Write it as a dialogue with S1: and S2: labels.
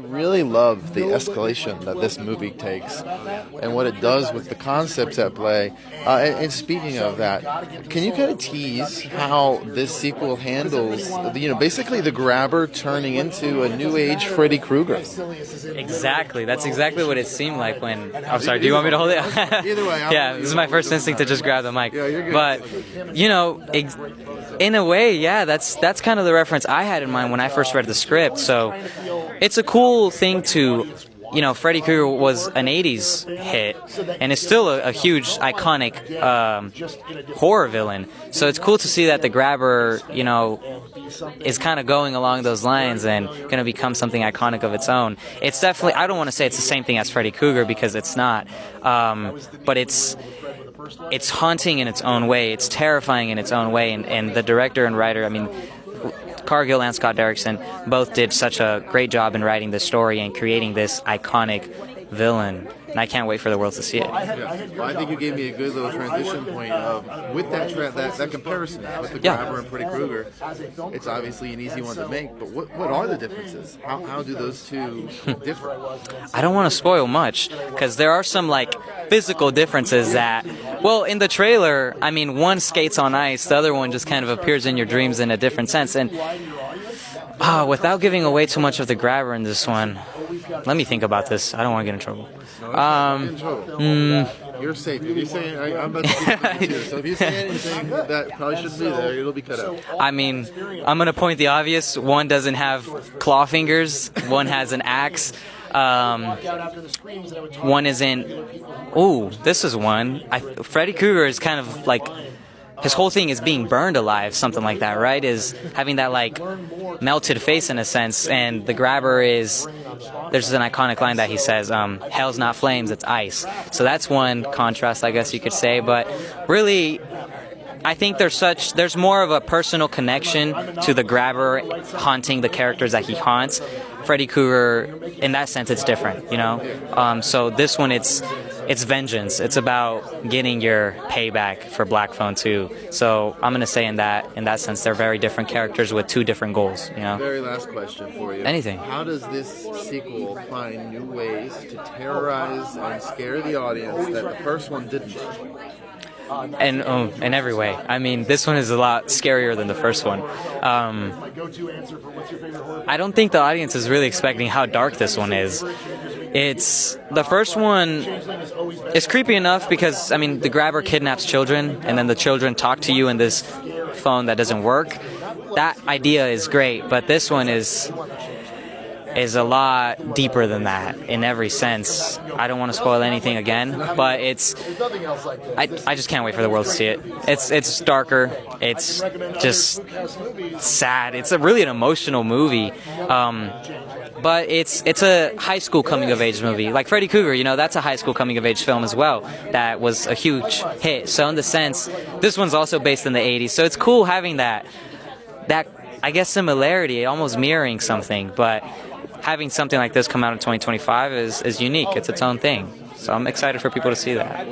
S1: I really love the escalation that this movie takes and what it does with the concepts at play. And speaking of that, can you kind of tease how this sequel handles, basically the grabber turning into a new age Freddy Krueger?
S2: Exactly. That's exactly what it seemed like when... I'm sorry, do you want me to hold it?
S1: Either way.
S2: Yeah, this is my first instinct to just grab the mic.
S1: Yeah, you're good.
S2: But, in a way, yeah, that's kind of the reference I had in mind when I first read the script. So it's a cool thing to... Freddy Krueger was an 80s hit, and is still a huge, iconic horror villain. So it's cool to see that the grabber, is kind of going along those lines and going to become something iconic of its own. It's definitely, I don't want to say it's the same thing as Freddy Krueger, because it's not. But it's haunting in its own way. It's terrifying in its own way. And the director and writer, Cargill and Scott Derrickson both did such a great job in writing this story and creating this iconic villain. And I can't wait for the world to see it.
S1: Yeah. Well, I think you gave me a good little transition point of, with that comparison with the grabber and Freddy Krueger. It's obviously an easy one to make, but what are the differences? How do those two differ?
S2: I don't want to spoil much, because there are some physical differences that, in the trailer, one skates on ice, the other one just kind of appears in your dreams in a different sense. And without giving away too much of the grabber in this one, let me think about this. I don't want to get in trouble.
S1: You're safe. If you say, I'm about to do too. So if you say anything that probably shouldn't be there, it'll be cut out.
S2: I'm going to point the obvious. One doesn't have claw fingers. One has an axe. One isn't. Ooh, this is one. Freddy Krueger is kind of his whole thing is being burned alive, something like that, right? Is having that melted face in a sense, and the grabber there's an iconic line that he says, hell's not flames, it's ice. So that's one contrast, I guess you could say, but really, I think there's more of a personal connection to the grabber haunting the characters that he haunts. Freddy Krueger, in that sense, it's different, So this one, it's vengeance. It's about getting your payback for Black Phone 2. So I'm going to say in that sense, they're very different characters with two different goals,
S1: Very last question for you.
S2: Anything.
S1: How does this sequel find new ways to terrorize and scare the audience that the first one didn't?
S2: And in every way. This one is a lot scarier than the first one. I don't think the audience is really expecting how dark this one is. The first one is creepy enough because, the grabber kidnaps children, and then the children talk to you in this phone that doesn't work. That idea is great, but this one is a lot deeper than that in every sense. I don't want to spoil anything again, but I just can't wait for the world to see it. It's darker. It's just sad. It's really an emotional movie. But it's a high school coming of age movie. Like Freddy Krueger, that's a high school coming of age film as well. That was a huge hit. So in the sense, this one's also based in the 80s. So it's cool having that I guess similarity, almost mirroring something, but having something like this come out in 2025 is unique. It's its own thing. So I'm excited for people to see that.